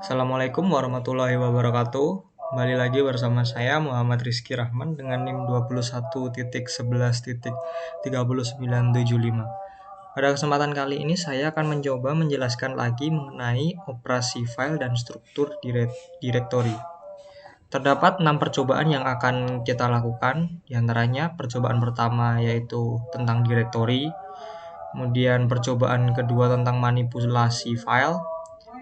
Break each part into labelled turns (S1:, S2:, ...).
S1: Assalamualaikum warahmatullahi wabarakatuh. Kembali lagi bersama saya Muhammad Rizky Rahman dengan NIM 21.11.30975. Pada kesempatan kali ini saya akan mencoba menjelaskan lagi mengenai operasi file dan struktur direktori. Terdapat 6 percobaan yang akan kita lakukan, diantaranya percobaan pertama yaitu tentang direktori, kemudian percobaan kedua tentang manipulasi file,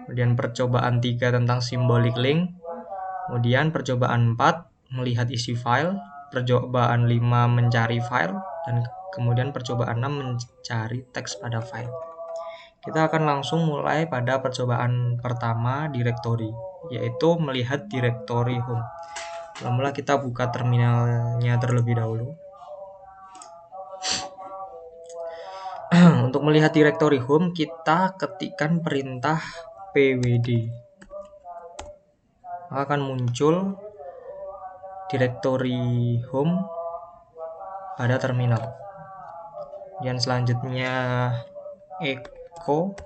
S1: kemudian percobaan 3 tentang symbolic link, kemudian percobaan 4 melihat isi file, percobaan 5 mencari file, dan kemudian percobaan 6 mencari teks pada file. Kita akan langsung mulai pada percobaan pertama direktori, yaitu melihat direktori home. Mula-mula kita buka terminalnya terlebih dahulu. Untuk melihat direktori home, kita ketikkan perintah pwd. Maka akan muncul direktori home pada terminal. Dan selanjutnya echo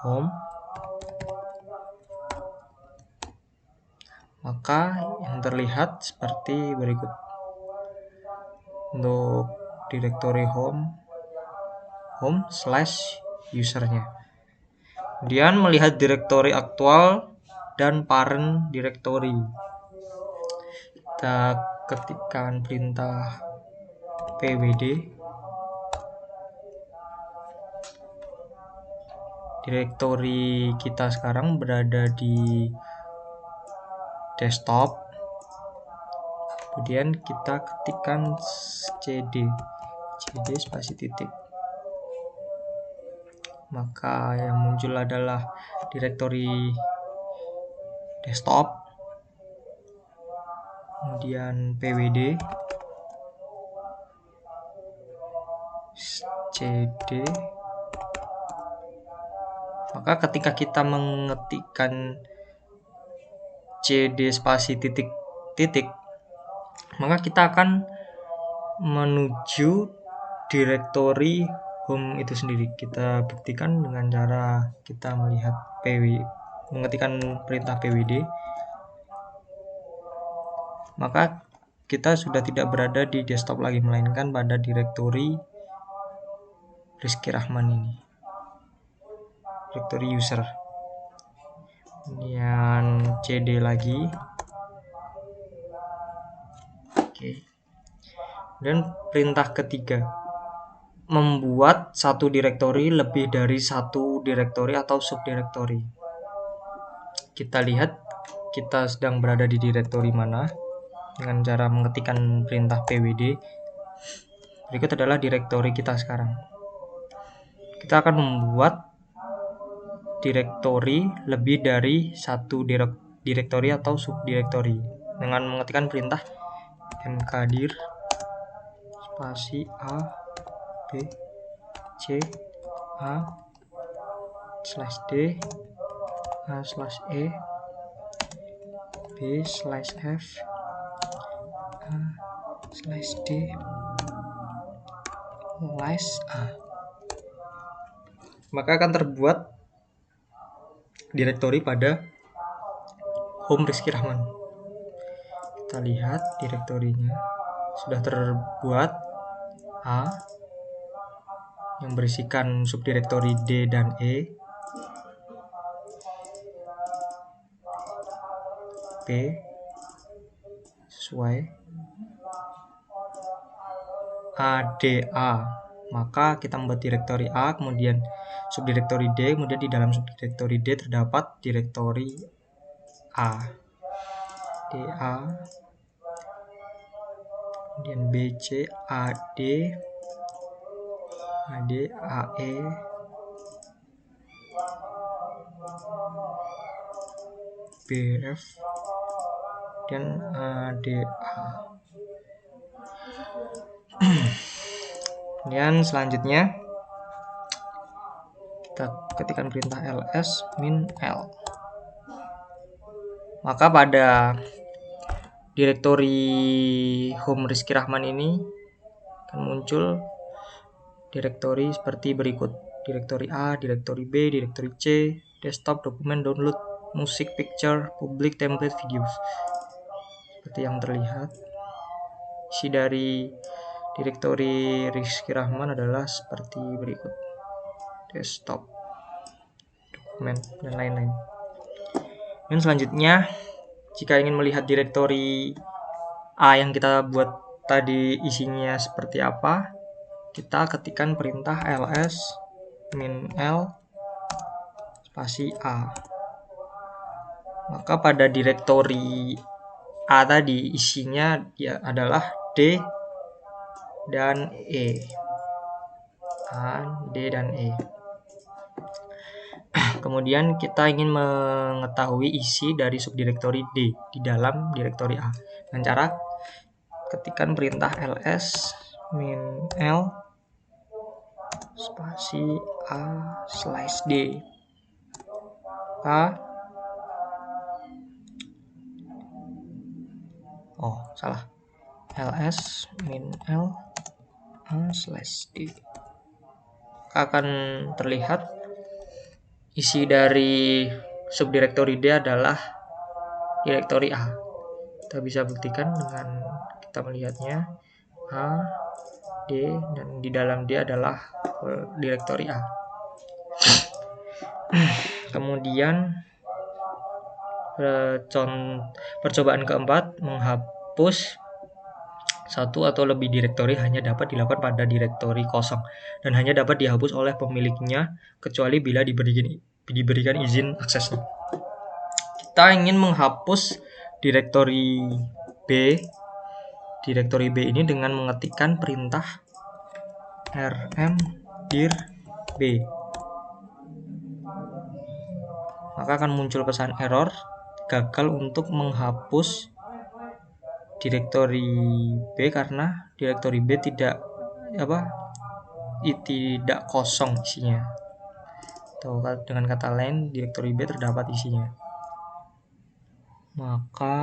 S1: $home, maka yang terlihat seperti berikut. Untuk direktori home slash usernya. Kemudian melihat direktori aktual dan parent directory. Kita ketikkan perintah pwd. Direktori kita sekarang berada di desktop. Kemudian kita ketikkan cd spasi titik. Maka yang muncul adalah direktori desktop, kemudian pwd cd. Maka ketika kita mengetikkan cd spasi titik, maka kita akan menuju direktori home itu sendiri. Kita buktikan dengan cara kita mengetikkan perintah pwd. Maka kita sudah tidak berada di desktop lagi, melainkan pada direktori Rizky Rahman ini, direktori user. Kemudian cd lagi. Oke. Dan perintah ketiga, membuat satu direktori lebih dari satu direktori atau subdirektori. Kita lihat kita sedang berada di direktori mana dengan cara mengetikkan perintah pwd. Berikut adalah direktori kita sekarang. Kita akan membuat direktori lebih dari satu direktori atau subdirektori dengan mengetikkan perintah mkdir spasi a b c a slash d a slash e b slash f a slash d slash a. Maka akan terbuat direktori pada home Rizky Rahman. Kita lihat direktorinya sudah terbuat A yang berisikan subdirektori D dan E, P sesuai, ADA. Maka kita membuat direktori A, kemudian subdirektori D, kemudian di dalam subdirektori D terdapat direktori A, DA, kemudian BC, AD, AE, BF, dan ADA. Kemudian selanjutnya kita ketikkan perintah ls min l. Maka pada direktori home Rizky Rahman ini akan muncul direktori seperti berikut: direktori A, direktori B, direktori C, desktop, dokumen, download, musik, picture, public, template, videos. Seperti yang terlihat, isi dari direktori Rizky Rahman adalah seperti berikut: desktop, dokumen, dan lain-lain. Dan selanjutnya, jika ingin melihat direktori A yang kita buat tadi isinya seperti apa, kita ketikkan perintah ls -l spasi A. Maka pada direktori A tadi isinya adalah D dan E. A, D, dan E. Kemudian kita ingin mengetahui isi dari subdirektori D di dalam direktori A. Dengan cara ketikkan perintah ls -l spasi A/D. ls -l A/D. Akan terlihat isi dari subdirektori D adalah direktori A. Kita bisa buktikan dengan kita melihatnya A, D, dan di dalam D adalah direktori A. Kemudian percobaan keempat, menghapus satu atau lebih direktori hanya dapat dilakukan pada direktori kosong dan hanya dapat dihapus oleh pemiliknya kecuali bila diberikan izin aksesnya. Kita ingin menghapus direktori B ini dengan mengetikkan perintah rmdir B. Maka akan muncul pesan error, gagal untuk menghapus direktori B karena direktori B tidak kosong isinya. Atau dengan kata lain, direktori B terdapat isinya. Maka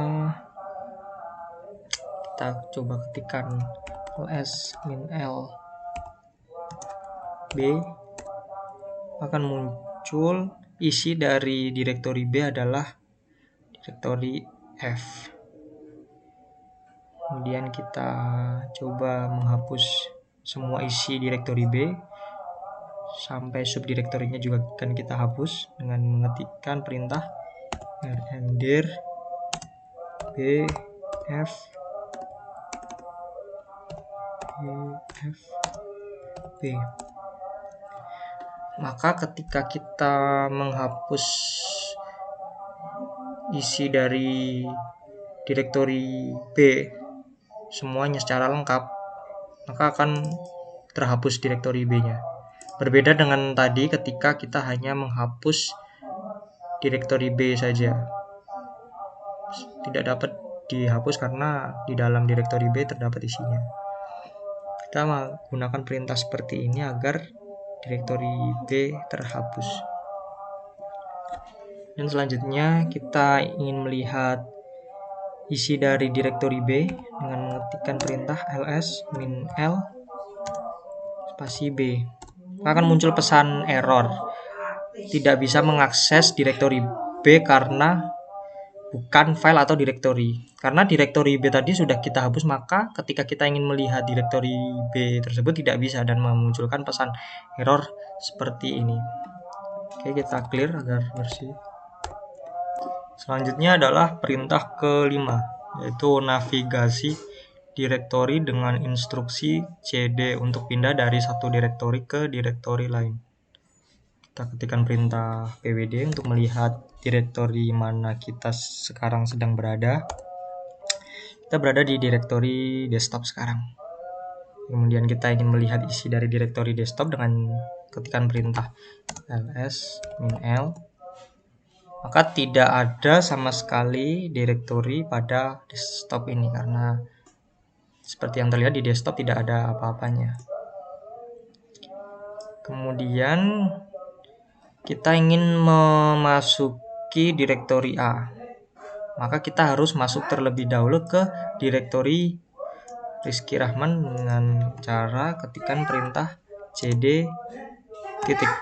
S1: kita coba ketikkan ls -l B, akan muncul isi dari direktori B adalah direktori F. Kemudian kita coba menghapus semua isi direktori B sampai subdirektorinya juga akan kita hapus dengan mengetikkan perintah rmdir B F B. Maka ketika kita menghapus isi dari direktori B semuanya secara lengkap, maka akan terhapus direktori B-nya. Berbeda dengan tadi ketika kita hanya menghapus direktori B saja. Tidak dapat dihapus karena di dalam direktori B terdapat isinya. Kita menggunakan perintah seperti ini agar direktori B terhapus. Dan selanjutnya kita ingin melihat isi dari direktori B dengan mengetikkan perintah ls -l spasi B. Akan muncul pesan error, tidak bisa mengakses direktori B karena bukan file atau direktori. Karena direktori B tadi sudah kita hapus, maka ketika kita ingin melihat direktori B tersebut tidak bisa dan memunculkan pesan error seperti ini. Oke, kita clear agar bersih. Selanjutnya adalah perintah kelima, yaitu navigasi direktori dengan instruksi cd untuk pindah dari satu direktori ke direktori lain. Kita ketikkan perintah pwd untuk melihat direktori mana kita sekarang sedang berada. Kita berada di direktori desktop sekarang. Kemudian kita ingin melihat isi dari direktori desktop dengan ketikan perintah ls -l. Maka tidak ada sama sekali direktori pada desktop ini karena seperti yang terlihat di desktop tidak ada apa-apanya. Kemudian kita ingin memasuki direktori A, maka kita harus masuk terlebih dahulu ke direktori Rizky Rahman dengan cara ketikkan perintah cd titik,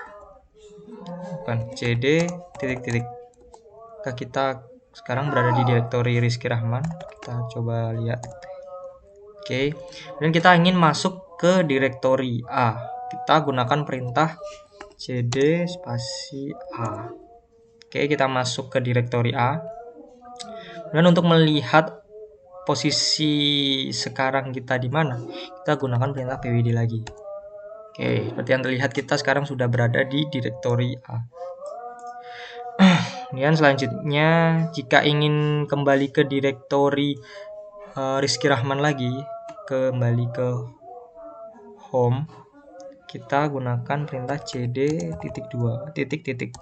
S1: bukan cd titik titik. Kita sekarang berada di direktori Rizky Rahman. Kita coba lihat. Oke, dan kita ingin masuk ke direktori A. Kita gunakan perintah cd spasi A. Oke, kita masuk ke direktori A. Dan untuk melihat posisi sekarang kita di mana, kita gunakan perintah pwd lagi. Oke, seperti yang terlihat kita sekarang sudah berada di direktori A. Kemudian selanjutnya, jika ingin kembali ke direktori Rizky Rahman lagi, kembali ke home, kita gunakan perintah cd titik 2 titik titik.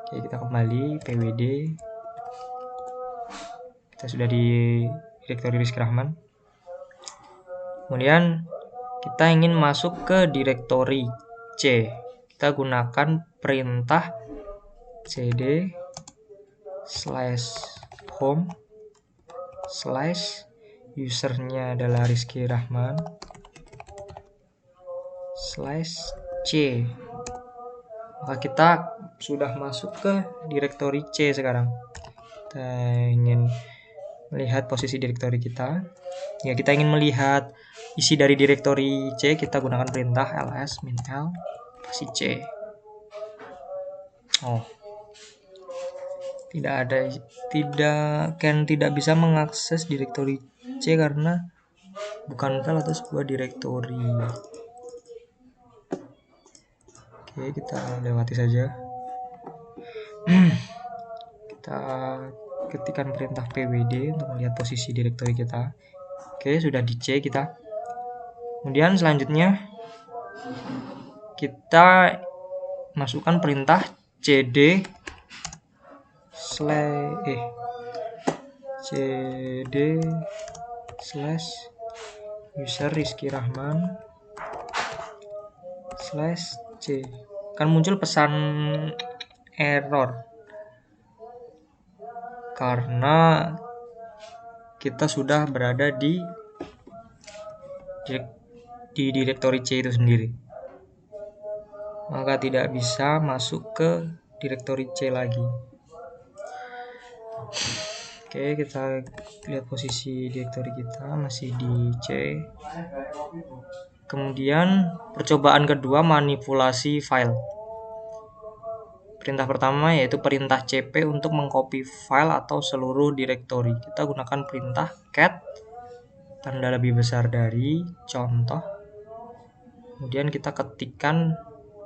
S1: Oke, kita kembali pwd. Kita sudah di direktori Rizky Rahman. Kemudian kita ingin masuk ke direktori C. Kita gunakan perintah cd /home/ usernya adalah Rizky Rahman /c. Maka kita sudah masuk ke direktori C sekarang. Kita ingin melihat posisi direktori kita. Ya, kita ingin melihat isi dari direktori C, kita gunakan perintah ls -l spasi c. Oh, tidak bisa mengakses direktori C karena bukan file atau sebuah direktori. Oke, kita lewati saja. Kita ketikkan perintah pwd untuk melihat posisi direktori kita. Oke, sudah di C kita. Kemudian selanjutnya kita masukkan perintah cd /user Rizky Rahman /c. Akan muncul pesan error karena kita sudah berada di direktori C itu sendiri, maka tidak bisa masuk ke direktori C lagi. Oke, kita lihat posisi direktori kita masih di C. Kemudian percobaan kedua, manipulasi file. Perintah pertama yaitu perintah cp untuk mengcopy file atau seluruh direktori. Kita gunakan perintah cat tanda lebih besar dari contoh. Kemudian kita ketikkan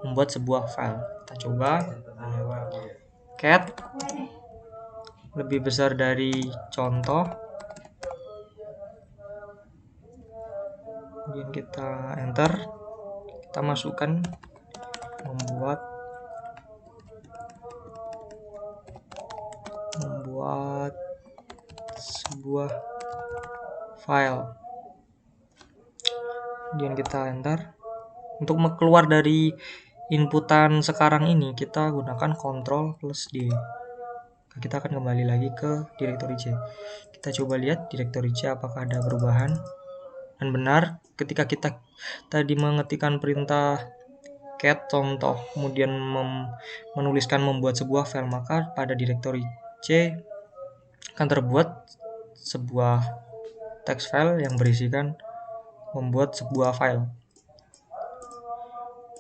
S1: membuat sebuah file. Kita coba cat lebih besar dari contoh. Kemudian kita enter. Kita masukkan membuat sebuah file. Kemudian kita enter. Untuk keluar dari inputan sekarang ini, kita gunakan Ctrl+D. Kita akan kembali lagi ke direktori C. Kita coba lihat direktori C apakah ada perubahan. Dan benar, ketika kita tadi mengetikkan perintah cat contoh, kemudian menuliskan membuat sebuah file, maka pada direktori C akan terbuat sebuah text file yang berisikan membuat sebuah file.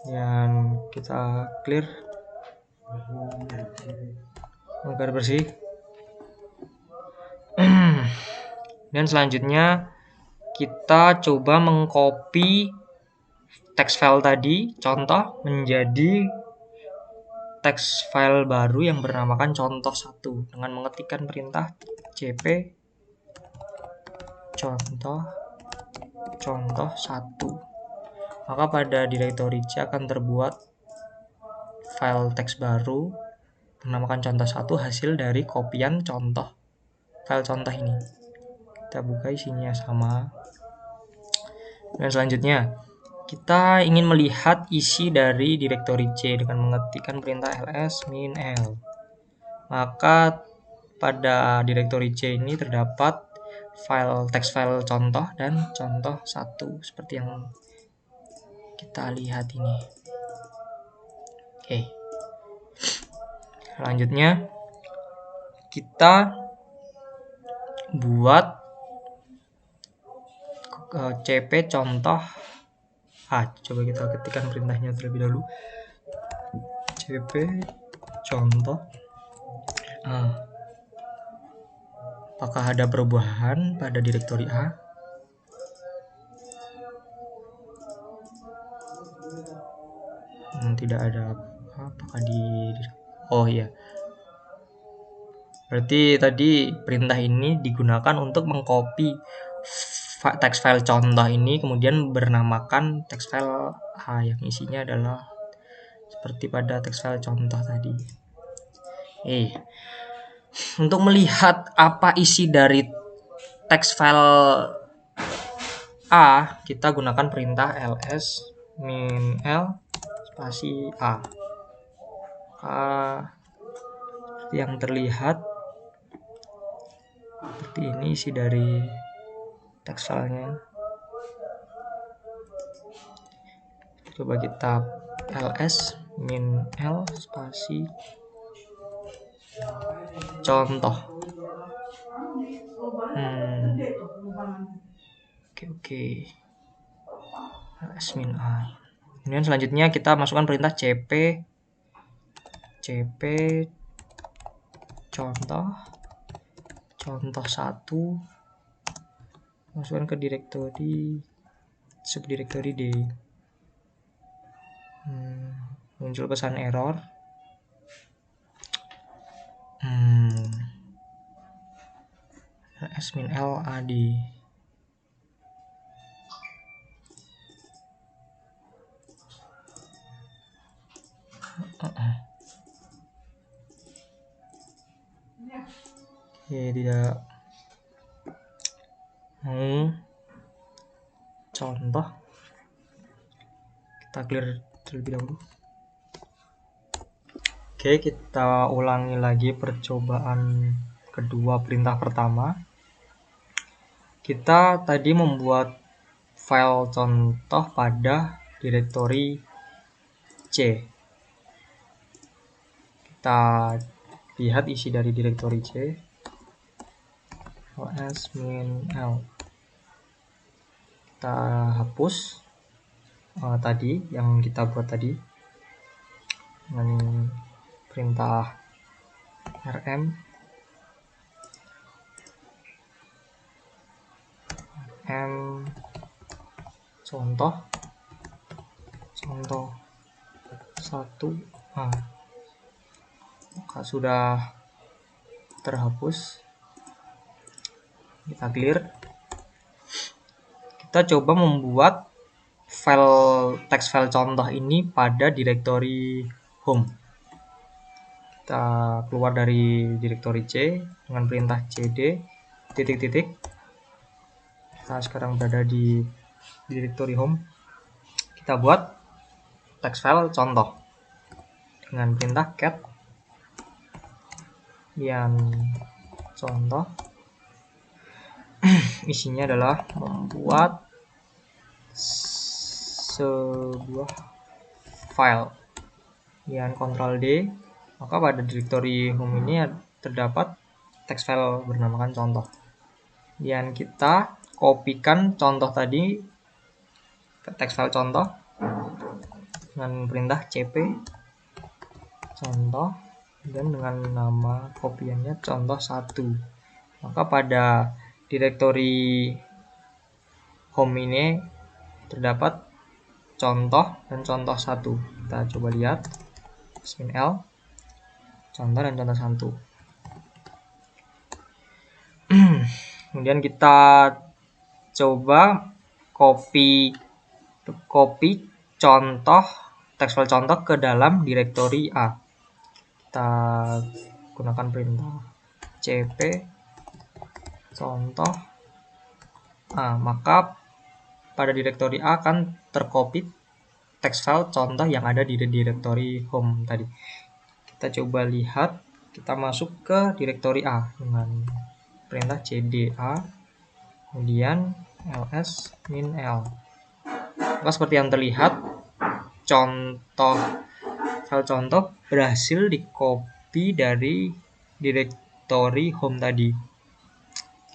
S1: Yang kita clear agar bersih. Dan selanjutnya kita coba mengcopy text file tadi contoh menjadi text file baru yang bernamakan contoh 1 dengan mengetikkan perintah cp contoh 1. Maka pada direktori C akan terbuat file teks baru bernamakan contoh 1 hasil dari kopian contoh file contoh ini. Kita buka, isinya sama. Dan selanjutnya kita ingin melihat isi dari direktori C dengan mengetikkan perintah ls -l. Maka pada direktori C ini terdapat file teks file contoh dan contoh 1 seperti yang Kita lihat ini. Oke. Selanjutnya kita buat cp contoh coba kita ketikkan perintahnya terlebih dahulu. Cp contoh apakah ada perubahan pada direktori A? Tidak ada. Apakah oh iya, berarti tadi perintah ini digunakan untuk mengcopy text file contoh ini, kemudian bernamakan text file A yang isinya adalah seperti pada text file contoh tadi. Untuk melihat apa isi dari text file A, kita gunakan perintah ls min l spasi A. Seperti yang terlihat, seperti ini isi dari text filenya. Coba kita ls min l spasi contoh. Oke. ls min a. Kemudian selanjutnya kita masukkan perintah cp contoh 1, masukkan ke direktori subdirektori D. Muncul pesan error. S min L AD. Tidak contoh. Kita clear terlebih dahulu. Oke, kita ulangi lagi percobaan kedua perintah pertama. Kita tadi membuat file contoh pada direktori C. Kita lihat isi dari direktori C. ls min l. Kita hapus tadi yang kita buat tadi dengan perintah rm contoh 1. Maka sudah terhapus. Kita clear. Kita coba membuat text file contoh ini pada direktori home. Kita keluar dari direktori C dengan perintah cd titik-titik. Kita sekarang berada di direktori home. Kita buat text file contoh dengan perintah cat yang contoh. Isinya adalah membuat sebuah file. Kemudian Ctrl D, maka pada direktori home ini terdapat text file bernamakan contoh. Kemudian kita kopikan contoh tadi ke text file contoh dengan perintah cp contoh dan dengan nama kopiannya contoh 1. Maka pada direktori home ini terdapat contoh dan contoh 1. Kita coba lihat min l contoh dan contoh 1. Kemudian kita coba copy contoh text file contoh ke dalam direktori A. Kita gunakan perintah cp contoh maka pada direktori A akan tercopy text file contoh yang ada di direktori home tadi. Kita coba lihat, kita masuk ke direktori A dengan perintah cda kemudian ls min l. Maka seperti yang terlihat, file contoh berhasil di-copy dari directory home tadi.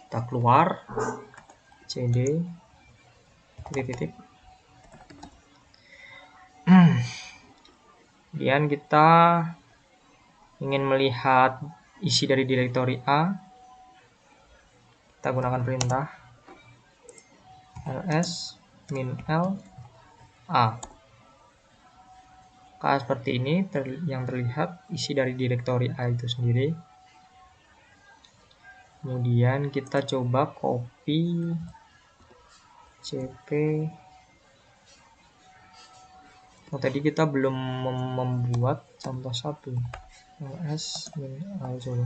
S1: Kita keluar, cd titik. Kemudian kita ingin melihat isi dari directory A, kita gunakan perintah ls -l a. Maka seperti ini yang terlihat isi dari directory A itu sendiri. Kemudian kita coba copy cp. Tadi kita belum membuat contoh 1. ls -l sudah.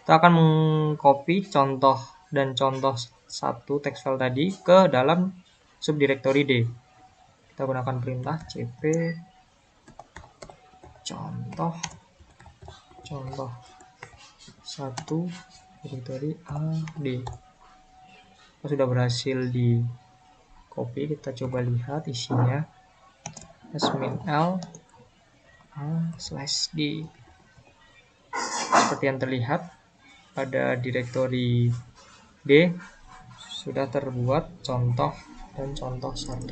S1: Kita akan mengcopy contoh dan contoh 1 text file tadi ke dalam subdirectory D. Kita gunakan perintah cp contoh 1 directory AD. Sudah berhasil di copy, kita coba lihat isinya -l a/d. Seperti yang terlihat pada directory D sudah terbuat contoh dan contoh 1.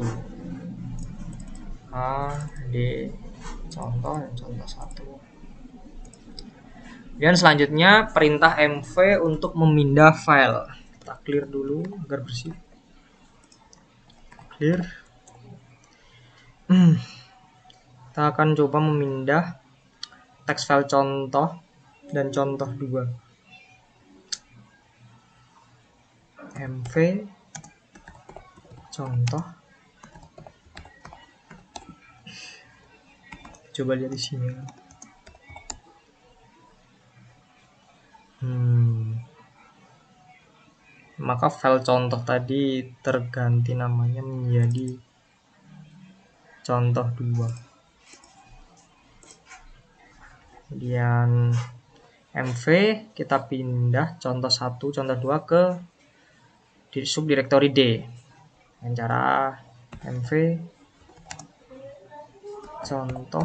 S1: A, D, contoh dan contoh 1. Dan selanjutnya perintah mv untuk memindah file. Kita clear dulu agar bersih. Clear. Kita akan coba memindah text file contoh dan contoh 2. mv contoh. Coba lihat di sini. Maka file contoh tadi terganti namanya menjadi contoh 2. Kemudian mv kita pindah contoh 1, contoh 2 ke subdirectory D dengan cara mv contoh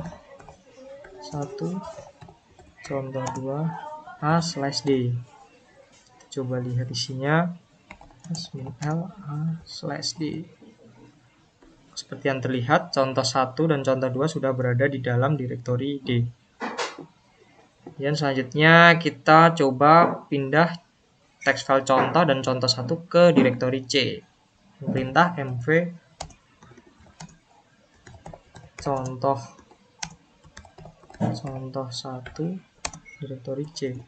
S1: 1 contoh 2 a/d. Coba lihat isinya -l a/d. Seperti yang terlihat, contoh 1 dan contoh 2 sudah berada di dalam directory D. Dan selanjutnya kita coba pindah text file contoh dan contoh 1 ke directory C. Perintah mv contoh 1 directory C.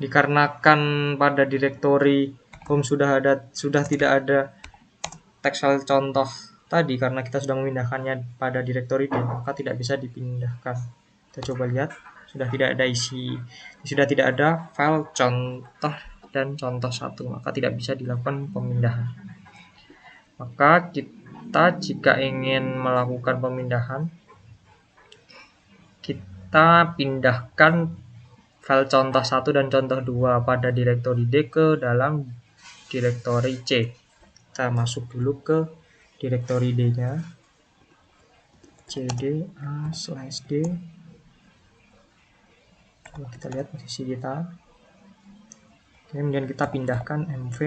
S1: Dikarenakan pada directory home sudah tidak ada text file contoh tadi karena kita sudah memindahkannya pada directory D, maka tidak bisa dipindahkan. Kita coba lihat, sudah tidak ada file contoh dan contoh 1, maka tidak bisa dilakukan pemindahan. Maka kita jika ingin melakukan pemindahan, kita pindahkan file contoh 1 dan contoh 2 pada directory D ke dalam directory C. Kita masuk dulu ke directory D-nya. cd a/d. Coba kita lihat posisi kita. Kemudian kita pindahkan mv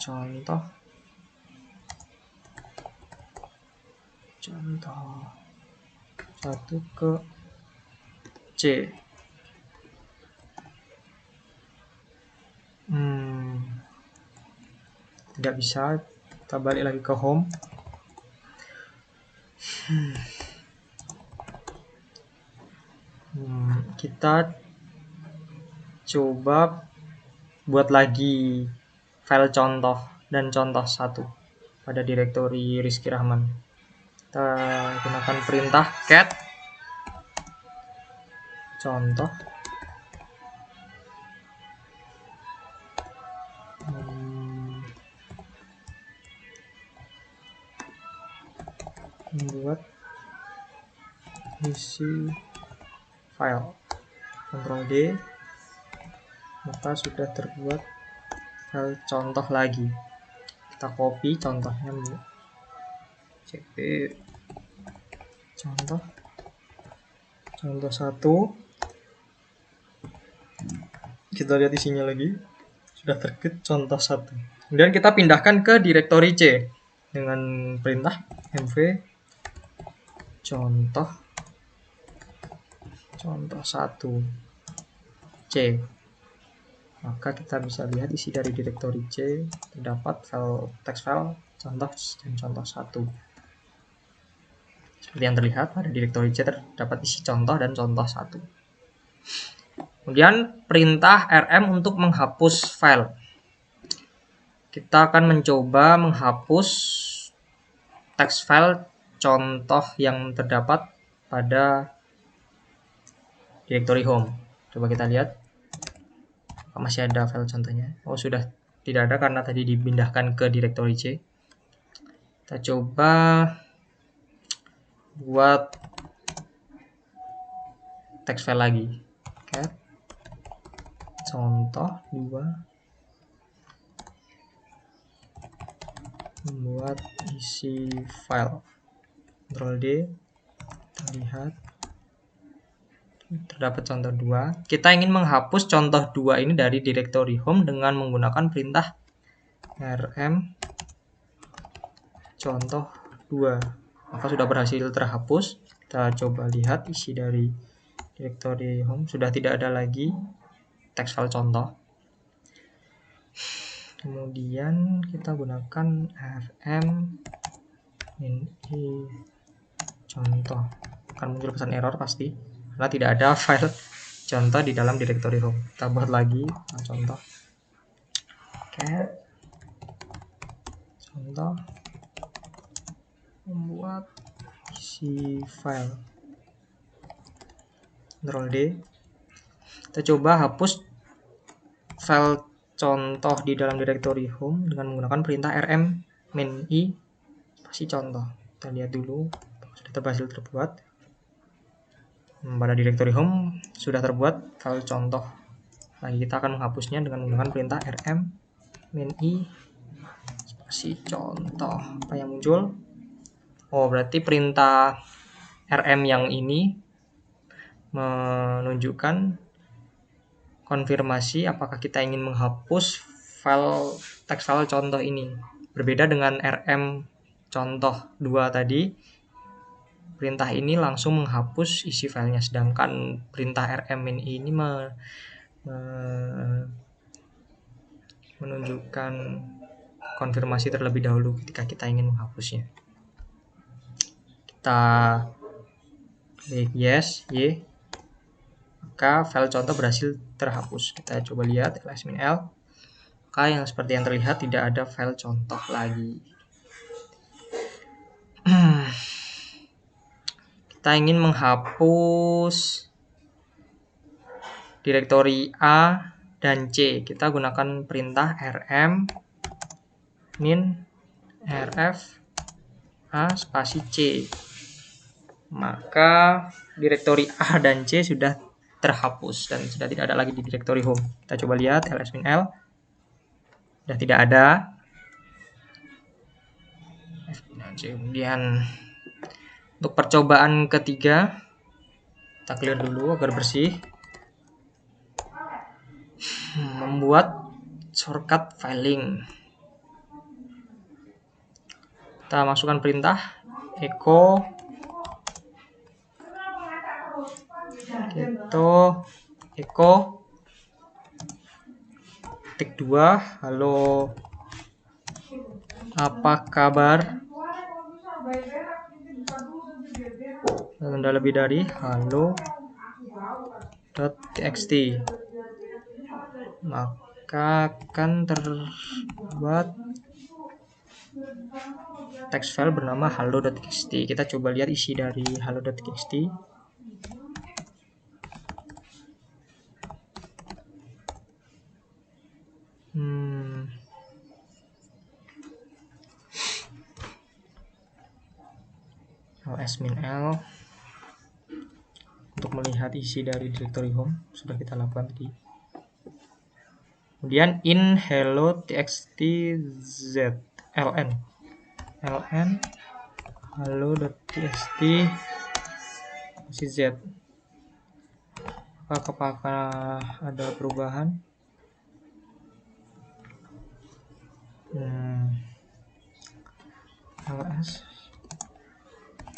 S1: contoh 1 ke C. Tidak bisa, kita balik lagi ke home. Kita coba buat lagi file contoh dan contoh 1 pada directory Rizky Rahman. Kita gunakan perintah cat contoh membuat isi file. Ctrl D, maka sudah terbuat file contoh lagi. Kita copy contohnya, cp contoh 1. Kita lihat isinya lagi, sudah terkait contoh 1. Kemudian kita pindahkan ke direktori C dengan perintah mv contoh 1 C. Maka kita bisa lihat isi dari direktori C, terdapat text file contoh dan contoh 1. Seperti yang terlihat pada direktori C terdapat isi contoh dan contoh 1. Kemudian perintah rm untuk menghapus file. Kita akan mencoba menghapus text file contoh yang terdapat pada direktori home. Coba kita lihat, masih ada file contohnya. Oh, sudah tidak ada karena tadi dipindahkan ke direktori C. Kita coba buat text file lagi. Cat contoh 2, membuat isi file. Ctrl D, kita lihat terdapat contoh 2. Kita ingin menghapus contoh 2 ini dari direktori home dengan menggunakan perintah rm contoh 2. Maka sudah berhasil terhapus. Kita coba lihat isi dari direktori home, sudah tidak ada lagi text file contoh. Kemudian kita gunakan rm min-i contoh, akan muncul pesan error pasti karena tidak ada file contoh di dalam direktori home. Kita buat lagi contoh cat contoh membuat isi file. Ctrl D. Kita coba hapus file contoh di dalam direktori home dengan menggunakan perintah rm min-i spasi contoh. Kita lihat dulu sudah berhasil terbuat. Pada direktori home sudah terbuat file contoh. Lagi kita akan menghapusnya dengan menggunakan perintah rm min-i spasi contoh. Apa yang muncul? Oh, berarti perintah rm yang ini menunjukkan konfirmasi apakah kita ingin menghapus text file contoh ini. Berbeda dengan rm contoh 2 tadi, perintah ini langsung menghapus isi filenya, sedangkan perintah rm min-i ini menunjukkan konfirmasi terlebih dahulu ketika kita ingin menghapusnya. Kita klik yes, y, maka file contoh berhasil terhapus. Kita coba lihat ls-l, maka yang seperti yang terlihat tidak ada file contoh lagi. Kita ingin menghapus direktori A dan C. Kita gunakan perintah rm min rf a spasi c. Maka direktori A dan C sudah terhapus dan sudah tidak ada lagi di direktori home. Kita coba lihat ls-l, sudah tidak ada. Kemudian untuk percobaan ketiga, kita clear dulu agar bersih. Membuat shortcut filing. Kita masukkan perintah echo tik 2, halo apa kabar, tanda lebih dari halo.txt, maka akan terbuat text file bernama halo.txt. Kita coba lihat isi dari halo.txt. ls-l. Untuk untuk melihat isi dari directory home, sudah kita lakukan tadi. Kemudian in hello txt z ln hello.txt masih z. Apakah ada perubahan? ls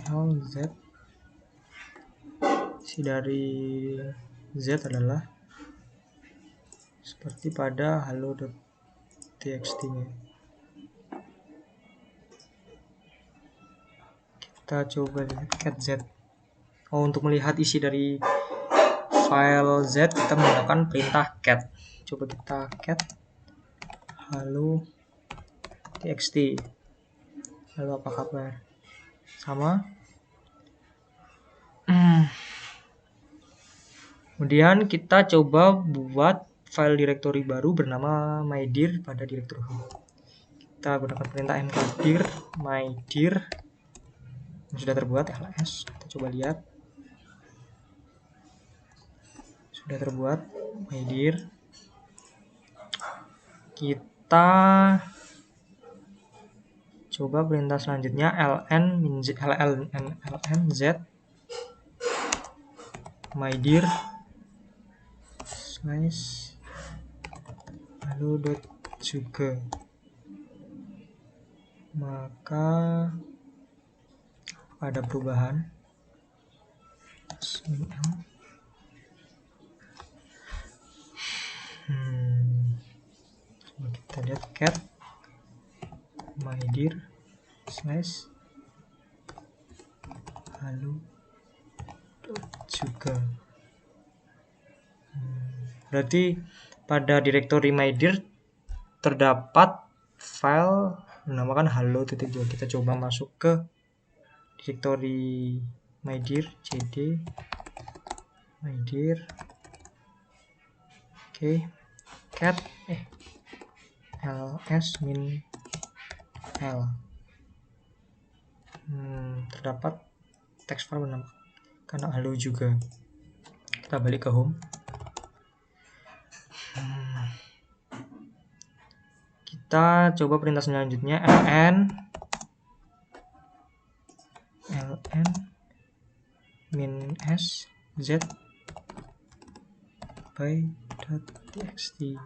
S1: lz isi dari z adalah seperti pada hello.txt nya. Kita coba lihat cat z. Untuk melihat isi dari file z kita menggunakan perintah cat. Coba kita cat hello.txt. Lalu apa kabar? Sama. Kemudian kita coba buat file directory baru bernama mydir pada directory home. Kita gunakan perintah mkdir mydir yang sudah terbuat ls. Kita coba lihat. Sudah terbuat mydir. Kita coba perintah selanjutnya ln z mydir slash hello.juga. Maka ada perubahan. Kita lihat cat mydir slash hello.juga. Berarti pada directory mydir terdapat file dinamakan hello.juga. Kita coba masuk ke directory mydir cd mydir. Oke, cat ls min l. Terdapat text file menamakan hello juga. Kita balik ke home. Kita coba perintah selanjutnya ln min s z by.txt.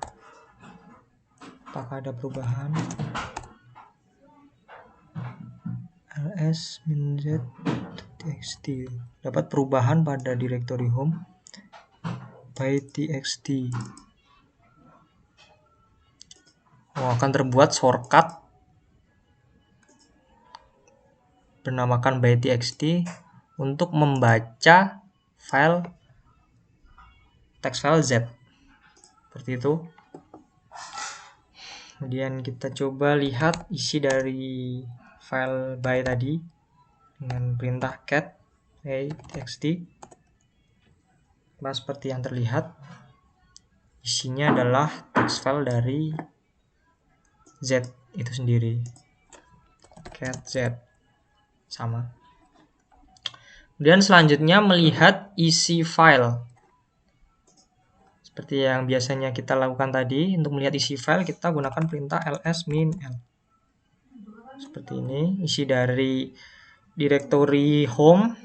S1: Apakah ada perubahan? ls min z.txt. Dapat perubahan pada directory home by.txt. Akan terbuat shortcut bernamakan by.txt untuk membaca file text file z. Seperti itu. Kemudian kita coba lihat isi dari file by tadi dengan perintah cat by.txt. Seperti yang terlihat, isinya adalah text file dari z itu sendiri. Cat z sama. Kemudian selanjutnya melihat isi file. Seperti yang biasanya kita lakukan tadi, untuk melihat isi file kita gunakan perintah ls min l. Seperti ini, isi dari directory home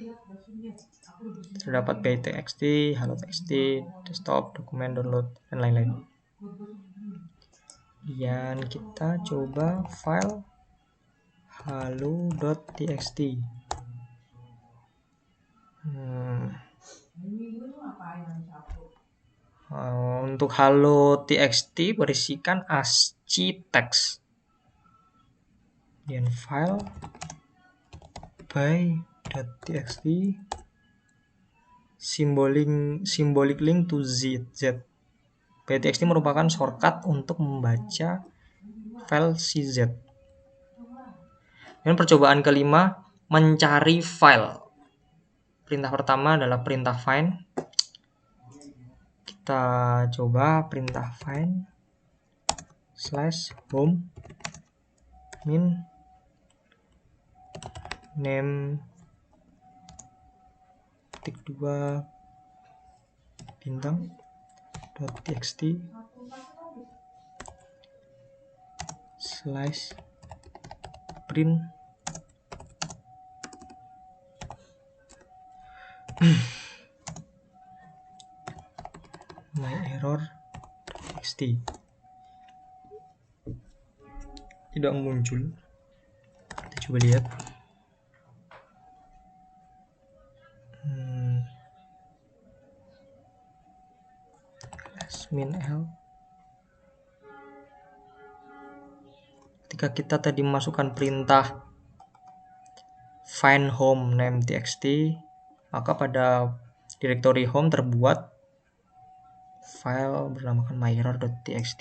S1: terdapat by.txt, hello.txt, desktop, dokumen, download, dan lain-lain. Dan kita coba file hello.txt. Untuk hello.txt berisikan ASCII text. Dan file by.txt symbolic link to z. By.txt merupakan shortcut untuk membaca file cz. Dan percobaan kelima, mencari file. Perintah pertama adalah perintah find. Kita coba perintah find /home min name -2 bintang.txt slash print myerror.txt. Tidak muncul. Kita coba lihat. Min L. Ketika kita tadi memasukkan perintah find home name txt, maka pada direktori home terbuat file bernamakan myerror.txt.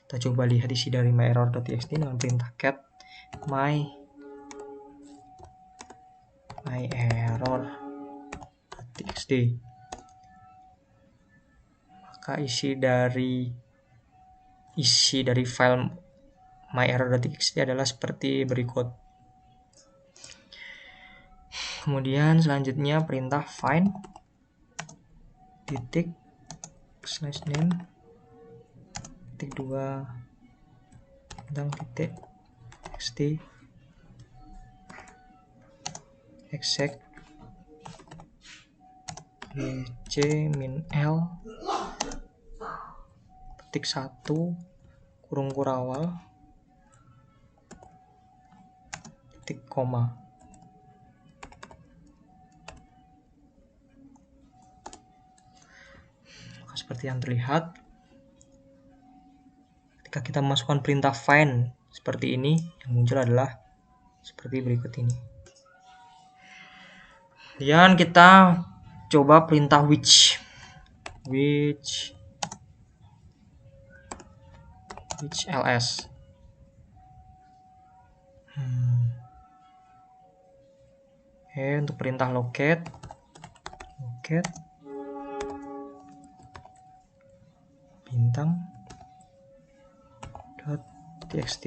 S1: Kita coba lihat isi dari myerror.txt dengan perintah cat myerror.txt. Maka isi dari file myerror.txt adalah seperti berikut. Kemudian selanjutnya perintah find titik slash name titik 2 bintang titik txt exec c min l titik 1 kurung kurawal titik koma. Maka seperti yang terlihat, ketika kita memasukkan perintah find seperti ini, yang muncul adalah seperti berikut ini. Kemudian kita coba perintah which ls. Untuk perintah locate bintang .txt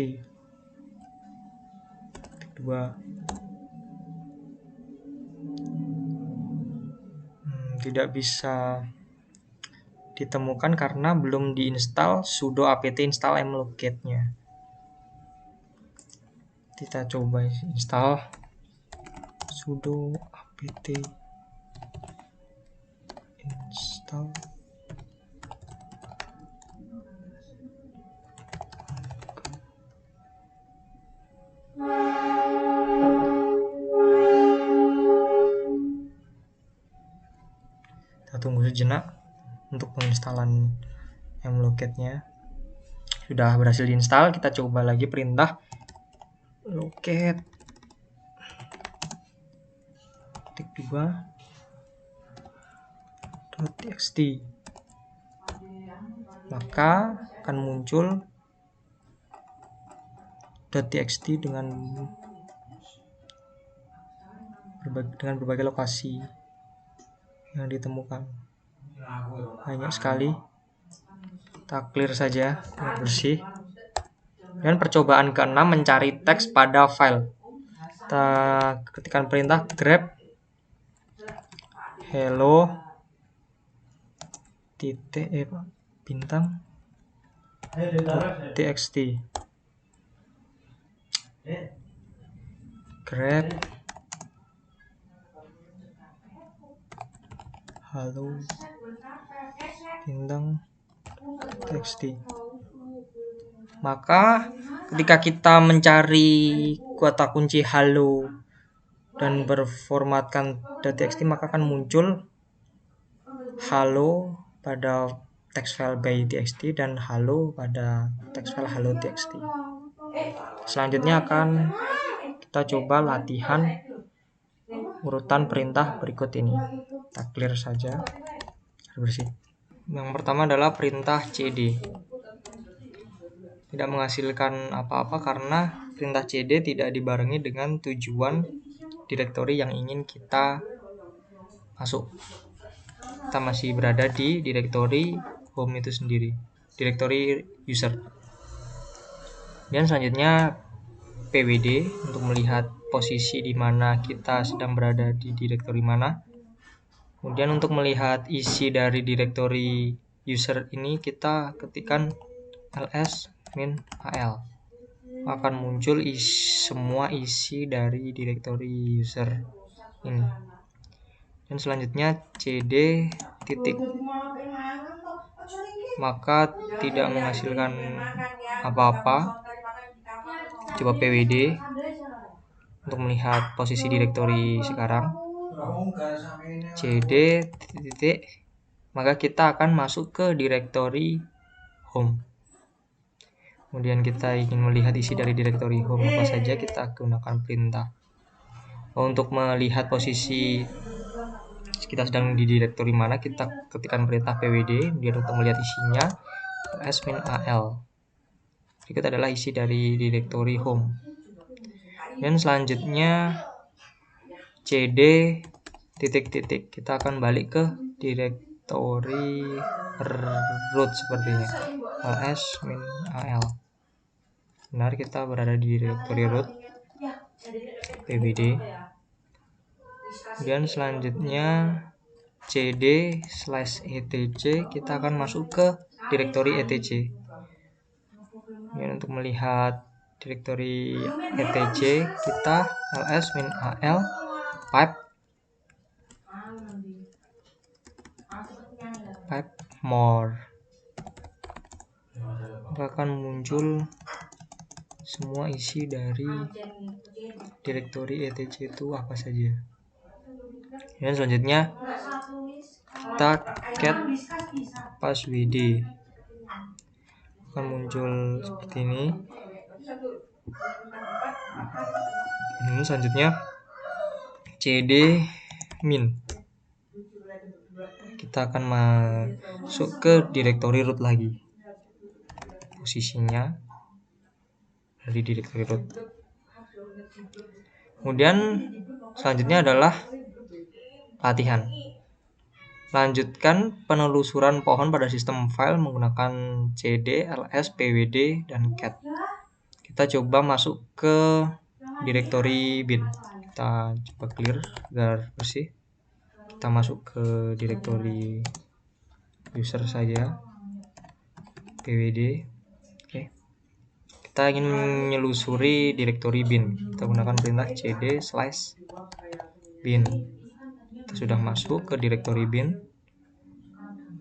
S1: 2. Tidak bisa ditemukan karena belum diinstal sudo apt install mlocate-nya. Kita coba install sudo apt install kita tunggu sejenak untuk penginstalan mlocate-nya. Sudah berhasil diinstal, kita coba lagi perintah locate titik 2.txt, maka akan muncul .txt dengan berbagai lokasi yang ditemukan. Banyak sekali. Kita clear saja, bersih. Dan percobaan ke-6 mencari teks pada file. Kita ketikkan perintah grep hello bintang .txt grep halo bintang txt. Maka ketika kita mencari kata kunci halo dan berformatkan .txt, maka akan muncul halo pada text file by txt dan halo pada text file halo.txt. Selanjutnya akan kita coba latihan urutan perintah berikut ini. Kita clear saja, bersih. Yang pertama adalah perintah cd. Tidak menghasilkan apa-apa karena perintah cd tidak dibarengi dengan tujuan direktori yang ingin kita masuk. Kita masih berada di direktori home itu sendiri, direktori user. Dan selanjutnya pwd untuk melihat posisi di mana kita sedang berada di direktori mana. Kemudian untuk melihat isi dari direktori user ini, kita ketikkan ls-al, akan muncul semua isi dari direktori user ini. Dan selanjutnya cd titik, maka tidak menghasilkan apa-apa. Coba pwd untuk melihat posisi direktori sekarang, cd titik, maka kita akan masuk ke direktori home. Kemudian kita ingin melihat isi dari direktori home apa saja, kita gunakan perintah. Untuk melihat posisi kita sedang di direktori mana, kita ketikkan perintah pwd. Kemudian untuk melihat isinya ls-al. Berikut adalah isi dari direktori home. Dan selanjutnya cd titik-titik, kita akan balik ke direktori root sepertinya, ls-al. Benar, kita berada di direktori root pwd. Dan selanjutnya cd/etc, kita akan masuk ke direktori etc. Dan untuk melihat direktori etc, kita ls-al pipe more, maka akan muncul semua isi dari direktori etc itu apa saja. Dan selanjutnya kita cat passwd, akan muncul seperti ini. Selanjutnya cd min, kita akan masuk ke direktori root lagi, posisinya dari direktori root. Kemudian selanjutnya adalah latihan. Lanjutkan penelusuran pohon pada sistem file menggunakan cd, ls, pwd, dan cat. Kita coba masuk ke direktori bin. Kita coba clear agar bersih. Kita masuk ke direktori user saja, pwd. Oke. Kita ingin menyelusuri direktori bin. Kita gunakan perintah cd/bin. Kita sudah masuk ke direktori bin.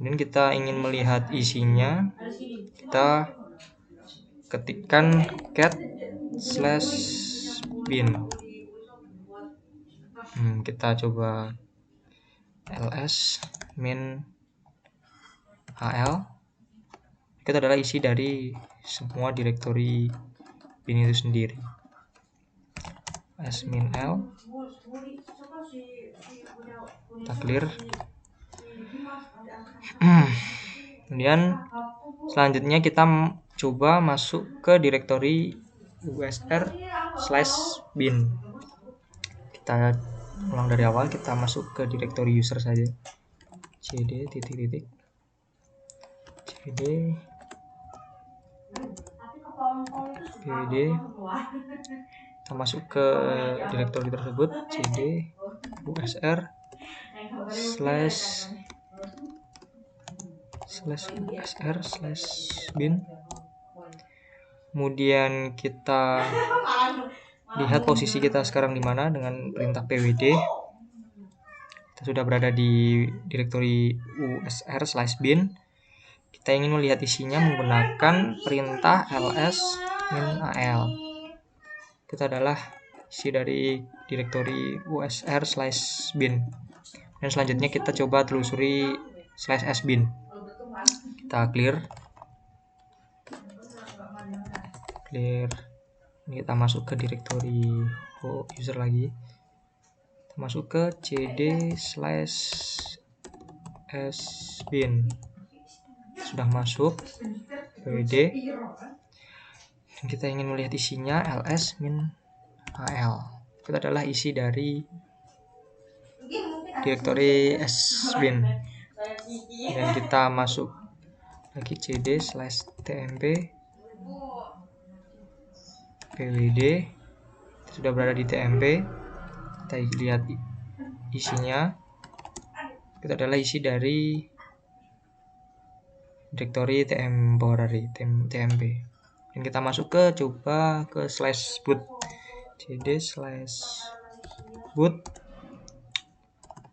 S1: Dan kita ingin melihat isinya, kita ketikkan cat/bin. Kita coba ls-al. Itu adalah isi dari semua direktori bin itu sendiri. ls-al, kita clear. Kemudian selanjutnya kita coba masuk ke direktori usr/bin. Kita ulang dari awal, kita masuk ke direktori user saja, cd titik-titik, cd pwd, kita masuk ke direktori tersebut, cd usr/bin. Kemudian kita lihat posisi kita sekarang di mana dengan perintah pwd. Kita sudah berada di direktori usr/bin. Kita ingin melihat isinya menggunakan perintah ls-al. Itu adalah isi dari direktori usr/bin. Dan selanjutnya kita coba telusuri /sbin. Kita clear. Kita masuk ke direktori user lagi. Kita masuk ke cd/sbin. Sudah masuk pwd. Dan kita ingin melihat isinya ls-al. Itu adalah isi dari direktori sbin. Dan kita masuk lagi cd/tmp pwd. Sudah berada di tmp. Kita lihat isinya. Itu adalah isi dari directory temporary tmp. Dan kita masuk coba ke /boot, cd/boot.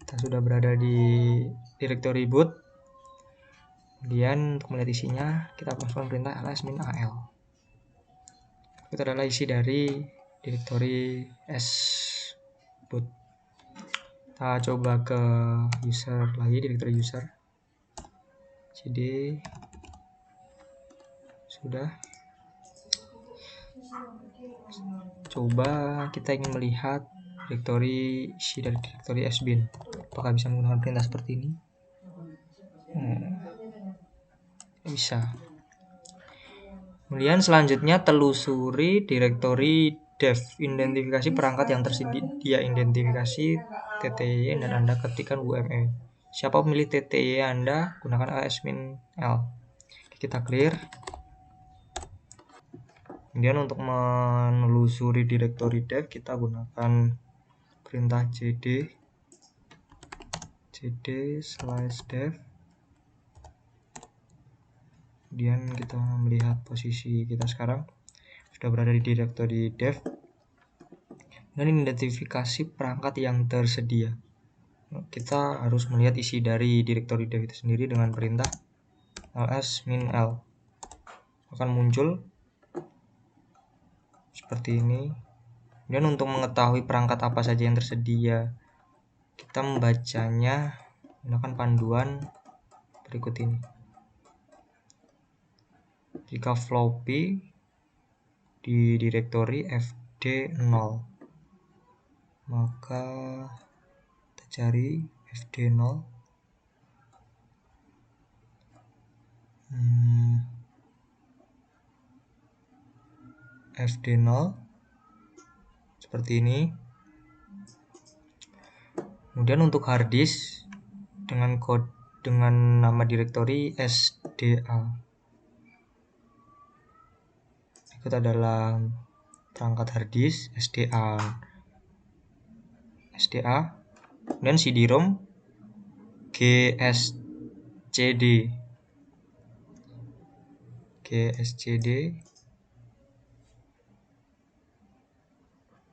S1: Kita sudah berada di directory boot. Kemudian untuk melihat isinya, kita masukkan perintah ls-al. Itu adalah isi dari directory boot. Kita coba ke user lagi, directory user. cd sudah. Coba kita ingin melihat isi dari directory sbin. Apakah bisa menggunakan perintah seperti ini? Bisa. Kemudian selanjutnya telusuri directory dev, identifikasi perangkat yang tersedia, identifikasi TTY dan Anda ketikkan UME. Siapa pemilik TTY Anda, gunakan ls-l. Kita clear. Kemudian untuk menelusuri directory dev, kita gunakan perintah cd/dev. Kemudian kita melihat posisi kita sekarang sudah berada di directory dev dan identifikasi perangkat yang tersedia. Kita harus melihat isi dari directory dev itu sendiri dengan perintah ls-l. Akan muncul seperti ini. Dan untuk mengetahui perangkat apa saja yang tersedia, kita membacanya menggunakan panduan berikut ini. Jika floppy di directory fd0, maka kita cari fd0. fd0 seperti ini. Kemudian untuk hard disk dengan nama directory sda. Itu adalah perangkat hard disk sda. Dan cd-rom gscd.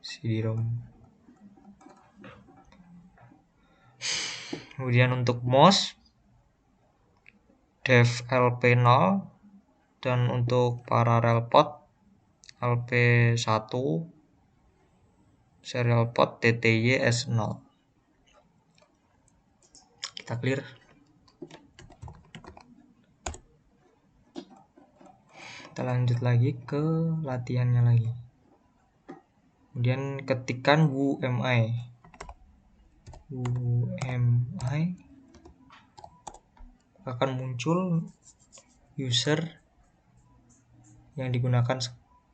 S1: cd-rom. Kemudian untuk MOS dev lp0 dan untuk parallel port lp1, serial port tty s0. Kita clear. Kita lanjut lagi ke latihannya lagi. Kemudian ketikkan UMI akan muncul user yang digunakan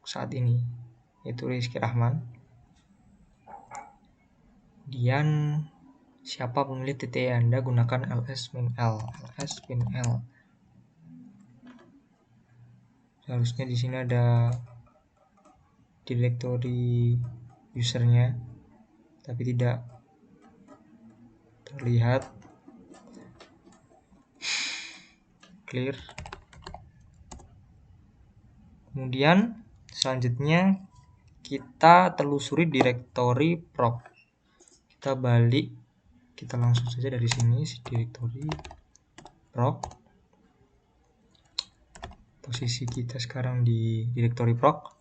S1: saat ini, yaitu Rizky Rahman. Kemudian siapa pemilik TTY Anda, gunakan ls-l. Seharusnya di sini ada directory usernya, tapi tidak terlihat. Clear. Kemudian selanjutnya kita telusuri directory proc. Kita balik, kita langsung saja dari sini directory proc. Posisi kita sekarang di directory proc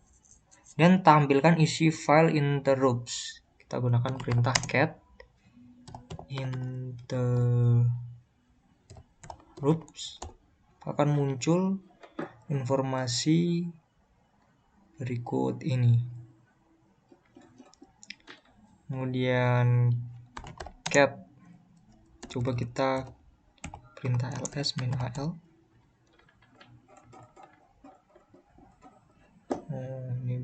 S1: dan tampilkan isi file interrupts. Kita gunakan perintah cat interrupts. Akan muncul informasi berikut ini. Kemudian cat, coba kita perintah ls-al. Ini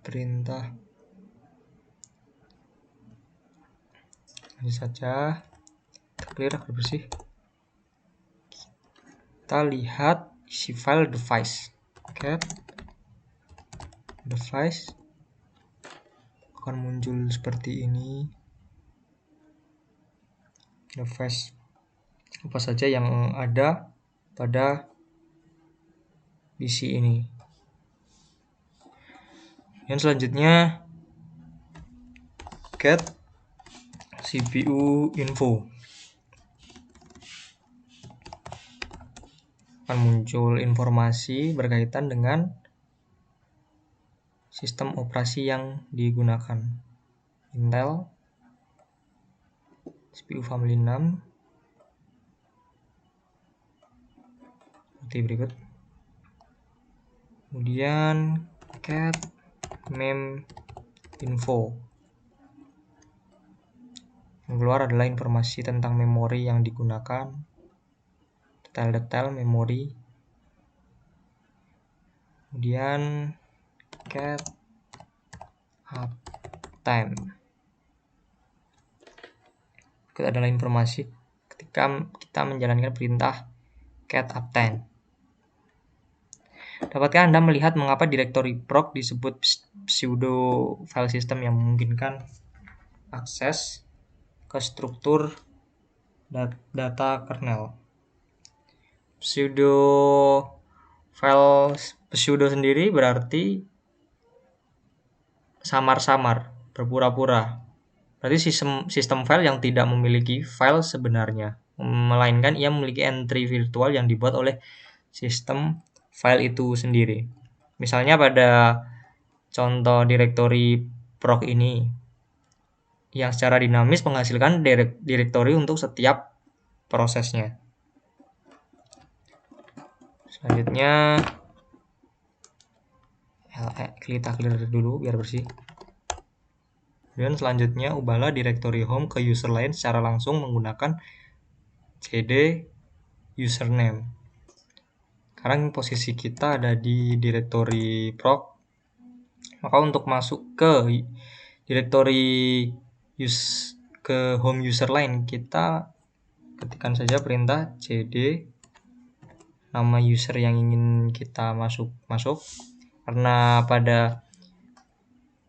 S1: perintah ini saja. Kita clear agar bersih. Kita lihat isi file device. Cat device akan muncul seperti ini. Device apa saja yang ada pada PC ini. Dan selanjutnya get CPU info. Akan muncul informasi berkaitan dengan sistem operasi yang digunakan. Intel CPU family 6 seperti berikut. Kemudian get mem info. Yang keluar adalah informasi tentang memori yang digunakan, detail-detail memori. Kemudian get uptime. Itu adalah informasi ketika kita menjalankan perintah get uptime. Dapatkah Anda melihat mengapa direktori proc disebut pseudo file system yang memungkinkan akses ke struktur data kernel? Pseudo sendiri berarti samar-samar, berpura-pura. Berarti sistem file yang tidak memiliki file sebenarnya, melainkan ia memiliki entry virtual yang dibuat oleh sistem file itu sendiri. Misalnya pada contoh direktori proc ini, yang secara dinamis menghasilkan direktori untuk setiap prosesnya. Selanjutnya kita clear dulu biar bersih. Dan selanjutnya ubahlah direktori home ke user lain secara langsung menggunakan cd username. Sekarang posisi kita ada di direktori proc. Maka untuk masuk ke direktori ke home user lain, kita ketikkan saja perintah cd nama user yang ingin kita masuk. Karena pada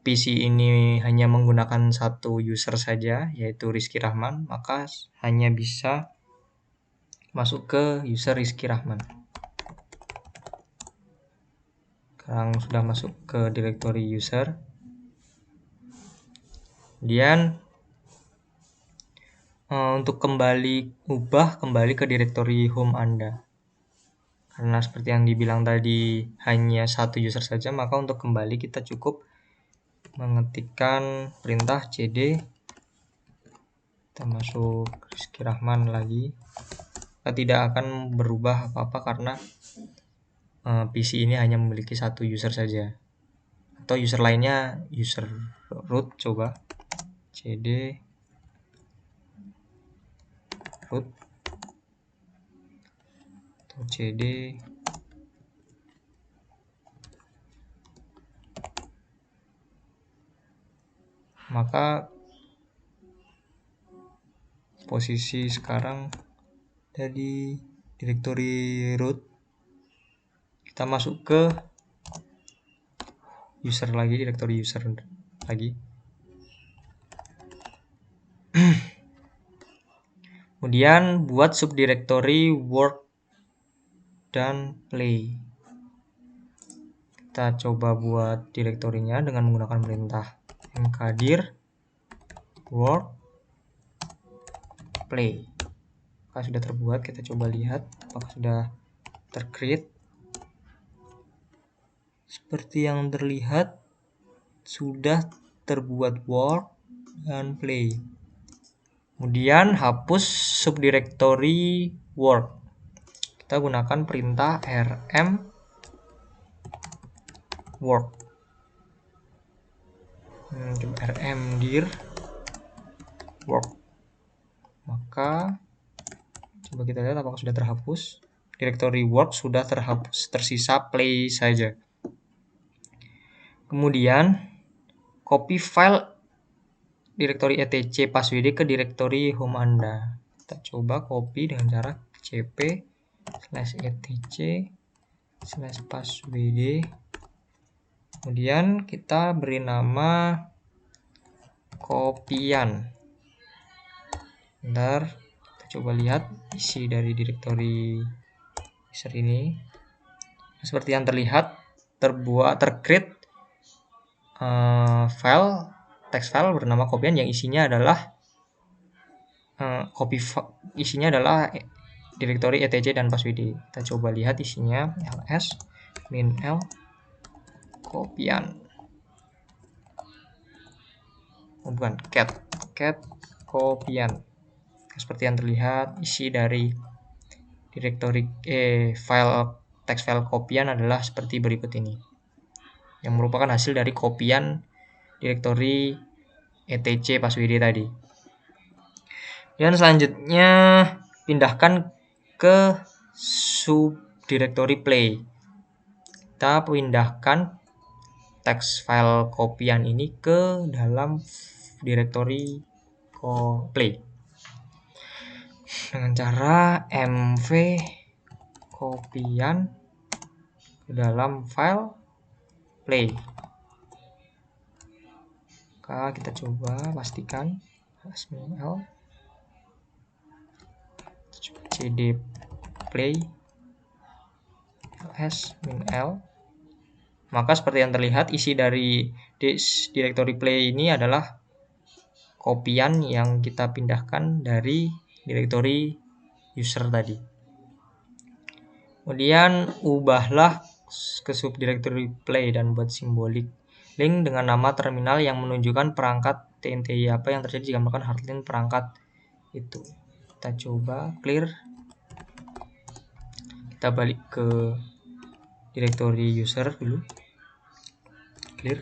S1: PC ini hanya menggunakan satu user saja, yaitu Rizky Rahman, maka hanya bisa masuk ke user Rizky Rahman. Sekarang sudah masuk ke direktori user. Kemudian untuk ubah kembali ke direktori home Anda. Karena seperti yang dibilang tadi hanya satu user saja, maka untuk kembali kita cukup mengetikkan perintah cd. Kita masuk Rizky Rahman lagi. Kita tidak akan berubah apa-apa karena PC ini hanya memiliki satu user saja. Atau user lainnya user root, coba cd root atau cd maka posisi sekarang dari direktori root. Kita masuk ke user lagi, direktori user lagi. Kemudian buat subdirektori work dan play. Kita coba buat direktorinya dengan menggunakan perintah mkdir work play. Apakah sudah terbuat? Kita coba lihat apakah sudah tercreate. Seperti yang terlihat sudah terbuat work dan play. Kemudian hapus subdirektori work. Kita gunakan perintah rm work. Rmdir work. Maka coba kita lihat apakah sudah terhapus. Direktori work sudah terhapus, tersisa play saja. Kemudian copy file direktori etc passwd ke direktori home Anda. Kita coba copy dengan cara cp/etc/passwd. Kemudian kita beri nama kopian. Bentar, kita Kita coba lihat isi dari direktori user ini. Seperti yang terlihat, tercreate text file bernama kopian yang isinya adalah isinya adalah direktori etc dan passwd. Kita coba lihat isinya ls min l kopian, bukan cat kopian. Seperti yang terlihat, isi dari direktori text file kopian adalah seperti berikut ini, yang merupakan hasil dari kopian direktori etc passwd tadi. Dan selanjutnya pindahkan ke subdirektori play. Kita pindahkan text file kopian ini ke dalam direktori play dengan cara mv kopian ke dalam file play. Maka kita coba pastikan l cd play ls min l. Maka seperti yang terlihat, isi dari directory play ini adalah kopian yang kita pindahkan dari directory user tadi. Kemudian ubahlah ke subdirectory play dan buat simbolik link dengan nama terminal yang menunjukkan perangkat TNTY apa yang terjadi jika melakukan hardline perangkat itu. Kita coba clear. Kita balik ke directory user dulu. Clear.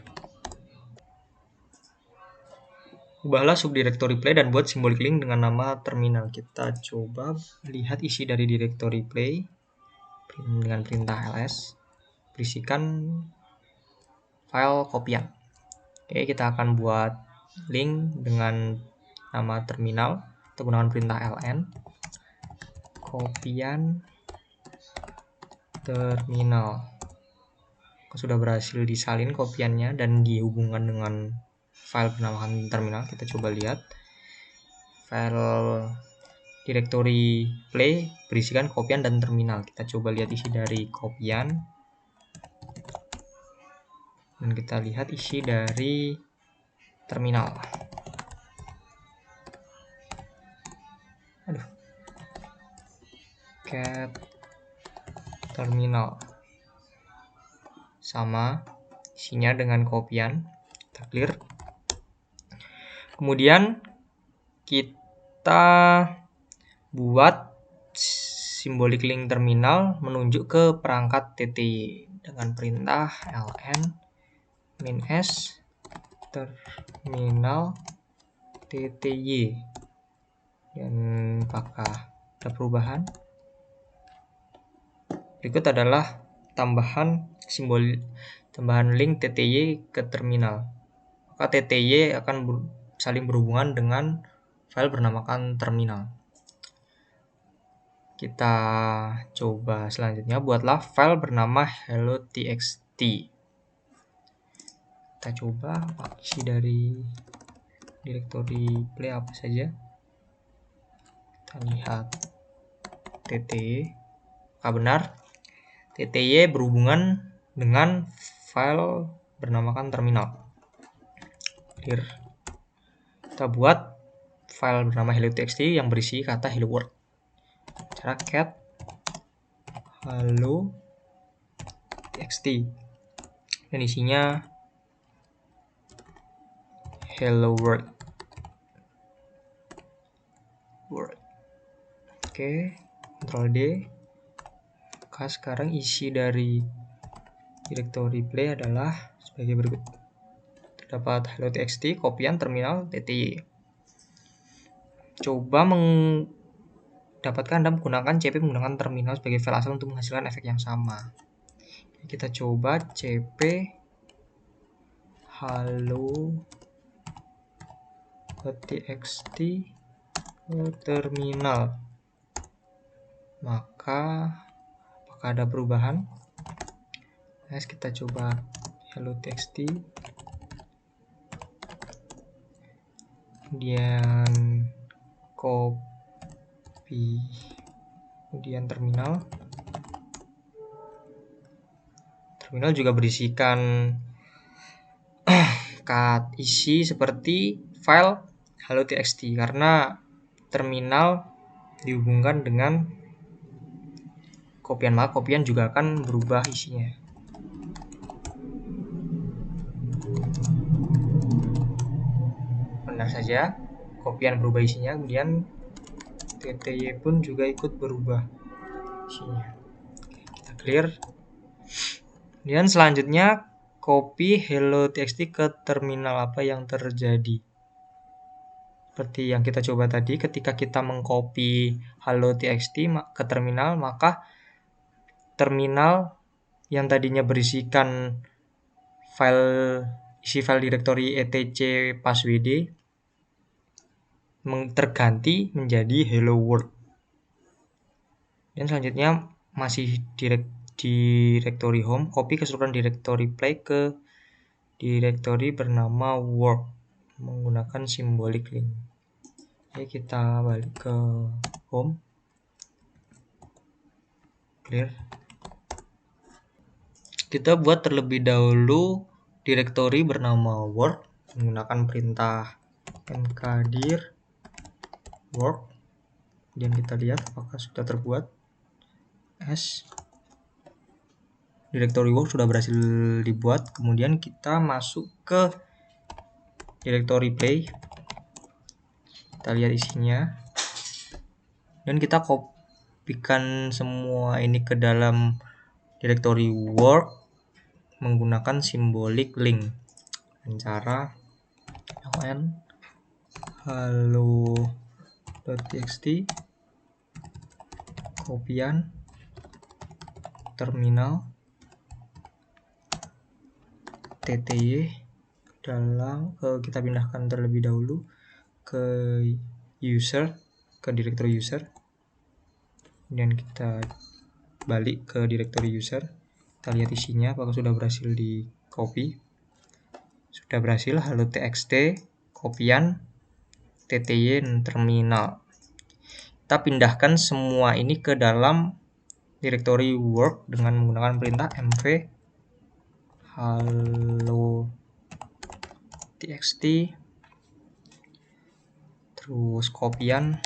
S1: Ubahlah subdirectory play dan buat simbolik link dengan nama terminal. Kita coba lihat isi dari directory play dengan perintah ls. Berisikan file kopian. Oke, kita akan buat link dengan nama terminal. Kita gunakan perintah ln kopian terminal. Sudah berhasil disalin kopiannya dan dihubungkan dengan file bernama terminal. Kita coba lihat file directory play berisikan kopian dan terminal. Kita coba lihat isi dari kopian dan kita lihat isi dari terminal. Cat terminal sama isinya dengan kopian. Kita clear. Kemudian kita buat simbolik link terminal menunjuk ke perangkat TTY dengan perintah ln min s terminal TTY. Dan apakah ada perubahan? Berikut adalah tambahan link TTY ke terminal. Maka TTY akan saling berhubungan dengan file bernamakan terminal. Kita coba selanjutnya, buatlah file bernama hello.txt. Kita coba isi dari directory play apa saja. Kita lihat TTY. Benar, TTY berhubungan dengan file bernamakan terminal. Clear. Kita buat file bernama hello.txt yang berisi kata hello world. Cara cat hello.txt dan isinya hello world. Oke, Ctrl D. Maka sekarang isi dari directory play adalah sebagai berikut. Terdapat hello.txt, kopian, terminal, TTY. Coba mendapatkan dan menggunakan cp menggunakan terminal sebagai file asal untuk menghasilkan efek yang sama. Kita coba cp hello.txt terminal. Maka apakah ada perubahan? Next, kita coba hello.txt. Kemudian copy, kemudian terminal juga berisikan isi seperti file hello.txt karena terminal dihubungkan dengan kopian, maka kopian juga akan berubah isinya. Benar saja, kopian berubah isinya, kemudian tty pun juga ikut berubah isinya. Kita clear. Kemudian selanjutnya copy hello.txt ke terminal. Apa yang terjadi? Seperti yang kita coba tadi, ketika kita mengcopy hello.txt ke terminal, maka terminal yang tadinya berisikan isi file direktori etc passwd terganti menjadi hello world. Dan selanjutnya masih direktori home, copy keseluruhan direktori play ke direktori bernama work menggunakan simbolik link. Oke, kita balik ke home, clear. Kita buat terlebih dahulu direktori bernama work menggunakan perintah mkdir work. Kemudian kita lihat apakah sudah terbuat. Direktori work sudah berhasil dibuat. Kemudian kita masuk ke direktori play, kita lihat isinya, dan kita kopikan semua ini ke dalam direktori work menggunakan simbolik link dengan cara hello.txt kopian terminal tty kita pindahkan terlebih dahulu ke direktori user, kemudian kita balik ke direktori user, kita lihat isinya apakah sudah berhasil di copy. Sudah berhasil, hello.txt kopian tty terminal. Kita pindahkan semua ini ke dalam direktori work dengan menggunakan perintah mv hello.txt terus kopian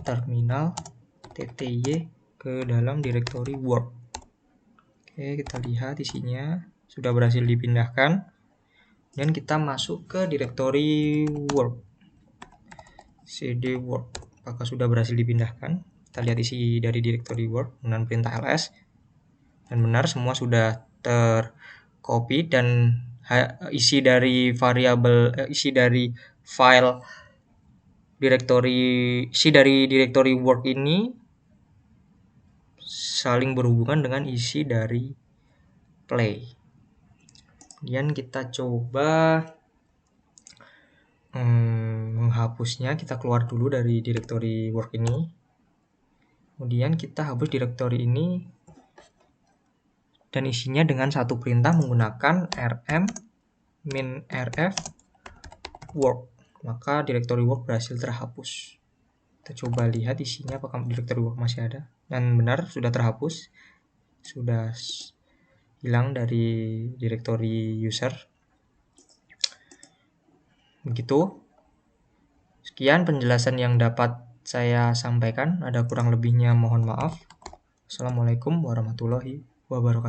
S1: terminal tty ke dalam direktori work. Oke, kita lihat isinya sudah berhasil dipindahkan, dan kita masuk ke direktori work, cd work. Apakah sudah berhasil dipindahkan? Kita lihat isi dari direktori work dengan perintah ls, dan benar semua sudah tercopy, dan isi dari file direktori work ini saling berhubungan dengan isi dari play. Kemudian kita coba menghapusnya. Kita keluar dulu dari direktori work ini, kemudian kita hapus direktori ini dan isinya dengan satu perintah menggunakan rm-rf work, maka direktori work berhasil terhapus. Kita coba lihat isinya apakah direktori work masih ada, dan benar sudah terhapus, sudah hilang dari direktori user. Begitu. Sekian penjelasan yang dapat saya sampaikan, ada kurang lebihnya mohon maaf. Assalamualaikum warahmatullahi wabarakatuh.